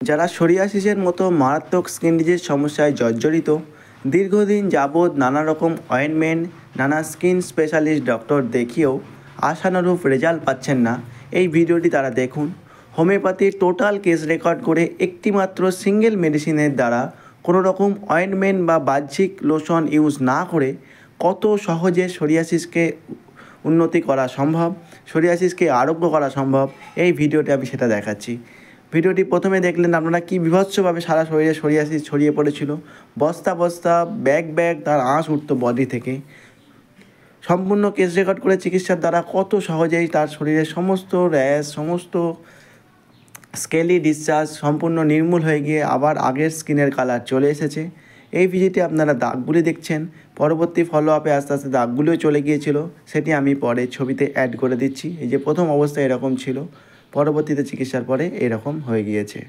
যারা সোরিয়াসিসের মতো মারাত্মক স্কিন ডিজিজ সমস্যায় জর্জরিত, দীর্ঘদিন যাবৎ নানা রকম অয়েনমেন্ট, নানা স্কিন স্পেশালিস্ট ডক্টর দেখিয়েও আশানুরূপ রেজাল্ট পাচ্ছেন না, এই ভিডিওটি তারা দেখুন। হোমিওপ্যাথির টোটাল কেস রেকর্ড করে একটিমাত্র সিঙ্গেল মেডিসিনের দ্বারা কোনো রকম অয়েনমেন্ট বা বাহ্যিক লোশন ইউজ না করে কত সহজে সোরিয়াসিসকে উন্নতি করা সম্ভব, সোরিয়াসিসকে আরোগ্য করা সম্ভব, এই ভিডিওতে আমি সেটা দেখাচ্ছি। ভিডিওটি প্রথমে দেখলেন আপনারা কি বিভৎসভাবে সারা শরীরে সোরিয়াসিস ছড়িয়ে পড়েছিল, বস্তা বস্তা ব্যাগ ব্যাগ তার আঁশ উঠতো বডি থেকে। সম্পূর্ণ কেস রেকর্ড করে চিকিৎসার দ্বারা কত সহজেই তার শরীরের সমস্ত র্যাশ, সমস্ত স্কেলি ডিসচার্জ সম্পূর্ণ নির্মূল হয়ে গিয়ে আবার আগের স্কিনের কালার চলে এসেছে। এই ভিডিওতে আপনারা দাগগুলি দেখছেন, পরবর্তী ফলো আপে আস্তে আস্তে দাগগুলিও চলে গিয়েছিল, সেটি আমি পরে ছবিতে অ্যাড করে দিচ্ছি। এই যে প্রথম অবস্থায় এরকম ছিল, পরবর্তীতে চিকিৎসার পরে এরকম হয়ে গিয়েছে।